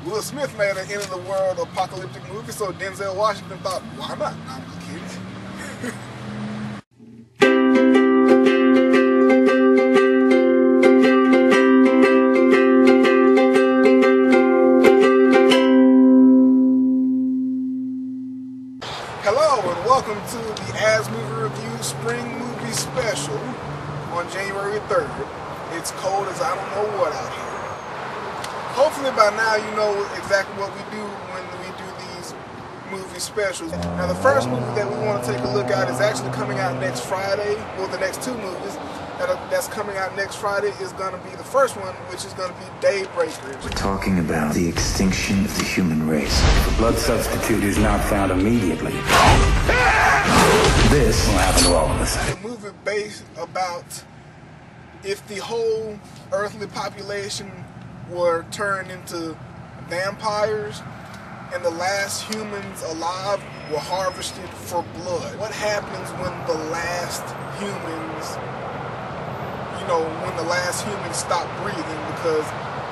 Will Smith made an end-of-the-world apocalyptic movie, so Denzel Washington thought, why not? Nah, I'm just kidding. Hello and welcome to the As Movie Review Spring Movie Special on January 3rd. It's cold as I don't know what out here. Hopefully by now you know exactly what we do when we do these movie specials. Now the first movie that we want to take a look at is actually coming out next Friday. Well, the next two movies that's coming out next Friday is going to be the first one, which is going to be Daybreakers. We're talking about the extinction of the human race. The blood substitute is not found immediately. This will happen to all of us. A movie based about if the whole earthly population were turned into vampires and the last humans alive were harvested for blood. What happens when the last humans, when the last humans stop breathing? Because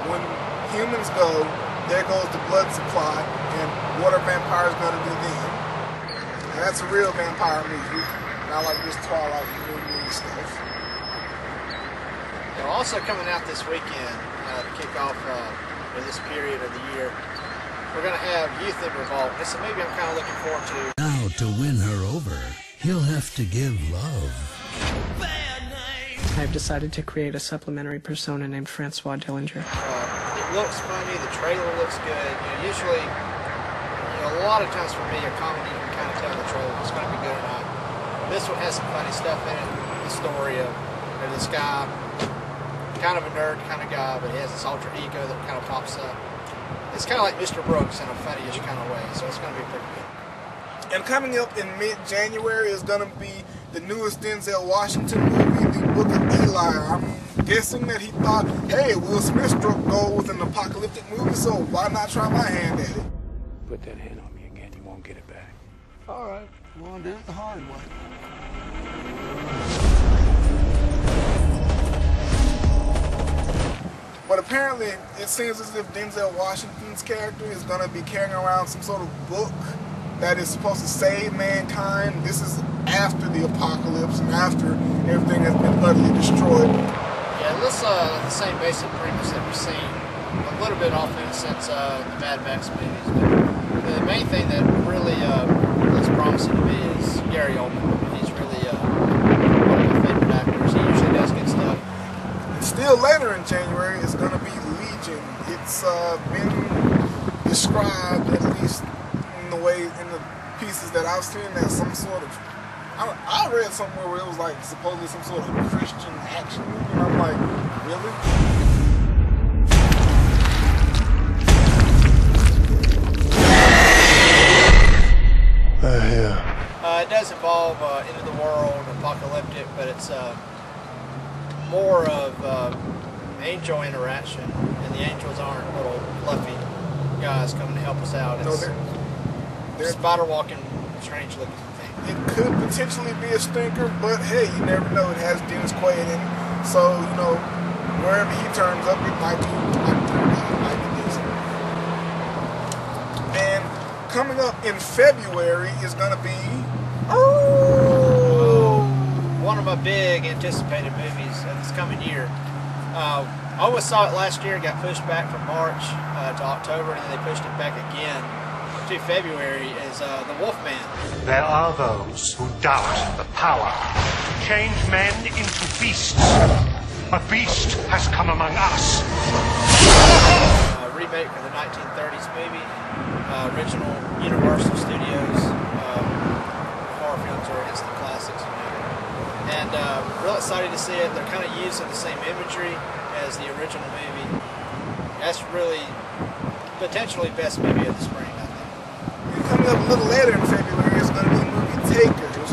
when humans go, there goes the blood supply, and what are vampires going to do then? Now, that's a real vampire movie, not like this Twilight movie stuff. They're also coming out this weekend to kick off this period of the year. We're going to have Youth in Revolt. It's a movie I'm kind of looking forward to. Now, to win her over, he'll have to give love. I've decided to create a supplementary persona named Francois Dillinger. It looks funny. The trailer looks good. Usually, a lot of times for me, a comedy, you can kind of tell the trailer if it's going to be good or not. This one has some funny stuff in it. The story of this guy, kind of a nerd kind of guy, but he has this alter ego that kind of pops up. It's kind of like Mr. Brooks in a funny-ish kind of way, so it's going to be pretty good. And coming up in mid-January is going to be the newest Denzel Washington movie, The Book of Eli. I'm guessing that he thought, hey, Will Smith struck gold with an apocalyptic movie, so why not try my hand at it? Put that hand on me again, you won't get it back. All right, we'll do it the hard way. But apparently, it seems as if Denzel Washington's character is going to be carrying around some sort of book that is supposed to save mankind. This is after the apocalypse and after everything has been utterly destroyed. Yeah, it looks like the same basic premise that we've seen a little bit often since the Mad Max movies. But the main thing that really looks promising to me is Gary Oldman. He's really one of my favorite actors. He usually does good stuff. Still later in January is going to be Legion. It's been described, at least in the pieces that I've seen, as some sort of, I read somewhere where it was like supposedly some sort of Christian action movie, and I'm like, really? It does involve end of the world, apocalyptic, but it's more of angel interaction, and the angels aren't little fluffy guys coming to help us out. It's they're spider walking, strange looking thing. It could potentially be a stinker, but hey, you never know. It has Dennis Quaid in it, so wherever he turns up, it might be decent. And coming up in February is going to be one of my big anticipated movies of this coming year. I always saw it last year, got pushed back from March to October, and then they pushed it back again to February, is The Wolfman. There are those who doubt the power to change men into beasts. A beast has come among us. A remake of the 1930s movie, original Universal Studios horror films are instant classics. And real excited to see it. They're kind of using the same imagery as the original movie. That's really potentially best movie of the spring, I think. And coming up a little later in February is going to be the movie Takers,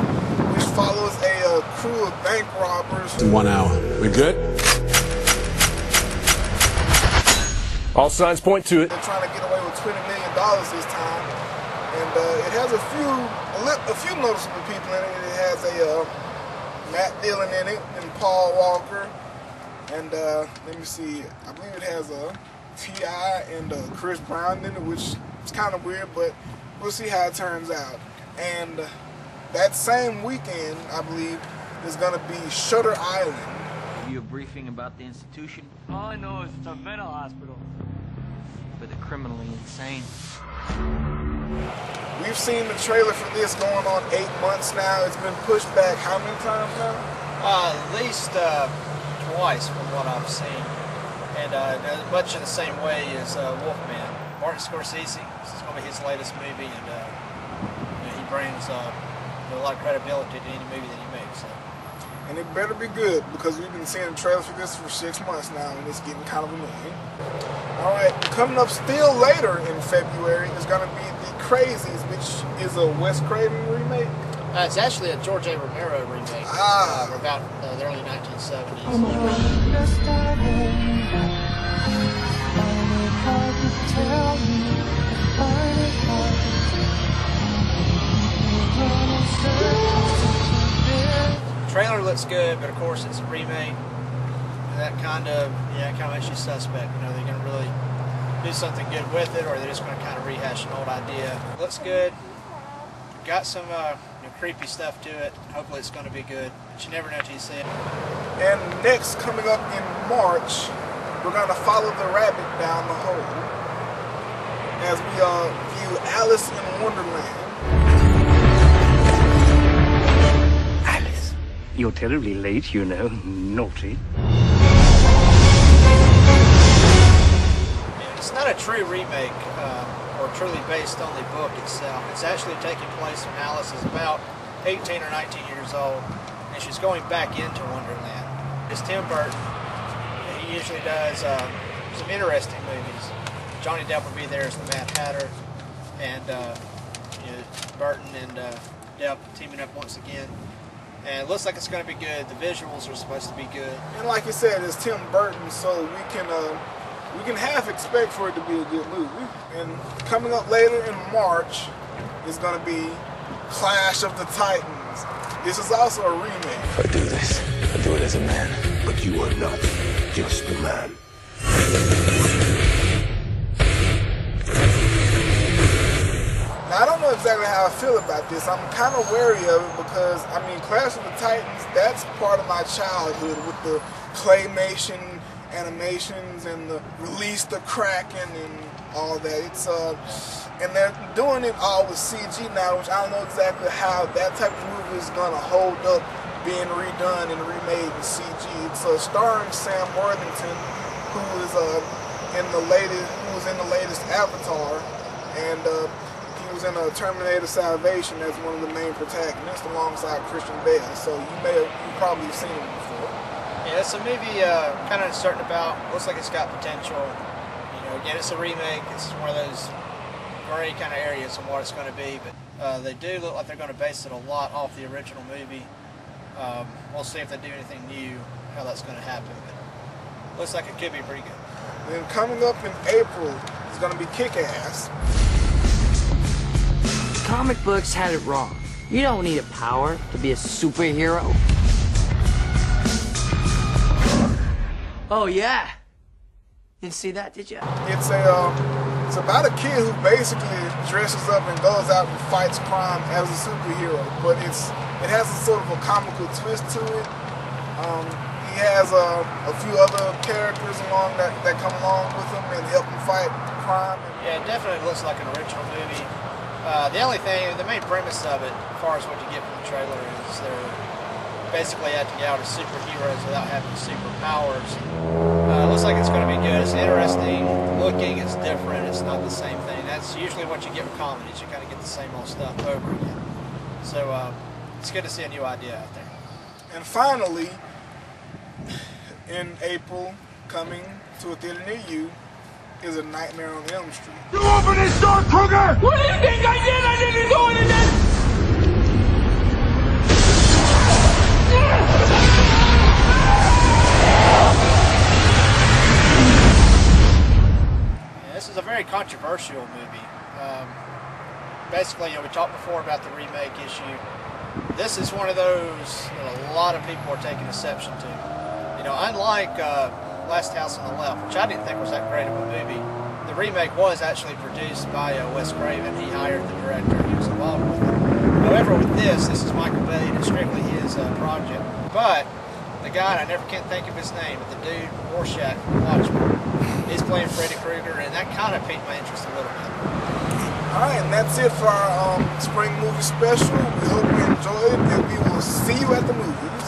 which follows a crew of bank robbers. 1 hour. We good? All signs point to it. They're trying to get away with $20 million this time. And it has a few noticeable people in it. It has a Matt Dillon in it, and Paul Walker, and let me see, I believe it has T.I. and Chris Brown in it, which is kind of weird, but we'll see how it turns out. And that same weekend, I believe, is going to be Shutter Island. Give you a briefing about the institution? All I know is it's a mental hospital. For the criminally insane. We've seen the trailer for this going on 8 months now. It's been pushed back how many times now? At least twice from what I've seen. And much in the same way as Wolfman. Martin Scorsese, this is going to be his latest movie, and he brings a lot of credibility to any movie that he makes. So. And it better be good, because we've been seeing trailers for this for 6 months now, and it's getting kind of annoying. Alright, coming up still later in February is going to be The Crazies, which is a Wes Craven remake. It's actually a George A. Romero remake about the early 1970s. The trailer looks good, but of course it's a remake. And that kind of makes you suspect. You know, they're going to really do something good with it, or they're just going to kind of rehash an old idea. It looks good. Got some creepy stuff to it. Hopefully it's going to be good, but you never know till you see it. And next, coming up in March, we're going to follow the rabbit down the hole as we view Alice in Wonderland. Alice, you're terribly late, you know. Naughty. It's not a true remake or truly based on the book itself. It's actually taking place when Alice is about 18 or 19 years old, and she's going back into Wonderland. It's Tim Burton. He usually does some interesting movies. Johnny Depp will be there as the Mad Hatter, and Burton and Depp teaming up once again. And it looks like it's going to be good. The visuals are supposed to be good. And like I said, it's Tim Burton, so we can half expect for it to be a good movie. And coming up later in March is going to be Clash of the Titans. This is also a remake. If I do this, I do it as a man. But you are not just a man. Now, I don't know exactly how I feel about this. I'm kind of wary of it because, I mean, Clash of the Titans, that's part of my childhood with the claymation animations and the release the Kraken and all that. It's and they're doing it all with CG now, which I don't know exactly how that type of movie is gonna hold up being redone and remade in CG. It's starring Sam Worthington, who is in the latest Avatar, and he was in Terminator Salvation as one of the main protagonists alongside Christian Bale. So you probably seen him before. Yeah, it's a movie kind of uncertain about. Looks like it's got potential. You know, again, it's a remake. It's one of those gray kind of areas on what it's going to be. But they do look like they're going to base it a lot off the original movie. We'll see if they do anything new, how that's going to happen. But looks like it could be pretty good. Then coming up in April is going to be Kick-Ass. Comic books had it wrong. You don't need a power to be a superhero. Oh yeah. Didn't see that, did you? It's about a kid who basically dresses up and goes out and fights crime as a superhero, but it has a sort of a comical twist to it. He has a few other characters that come along with him and help him fight crime. Yeah, it definitely looks like an original movie. The main premise of it, as far as what you get from the trailer, is they're basically acting out as superheroes without having superpowers. Looks like it's going to be good. It's interesting looking. It's different. It's not the same thing. That's usually what you get with comedies. You kind of get the same old stuff over again. So it's good to see a new idea out there. And finally, in April, coming to a theater near you, is A Nightmare on Elm Street. You open this door, Kruger! What do you think I did? I didn't do anything! This is a very controversial movie. Basically, we talked before about the remake issue. This is one of those that a lot of people are taking exception to. Unlike Last House on the Left, which I didn't think was that great of a movie. The remake was actually produced by Wes Craven. He hired the director. He was involved with it. However, with this is Michael Bay, and it's strictly his project. But the guy, and I never can think of his name, but the dude, Rorschach from Watchmen, he's playing Freddy Krueger, and that kind of piqued my interest a little bit. Alright, and that's it for our spring movie special. We hope you enjoyed, and we will see you at the movies.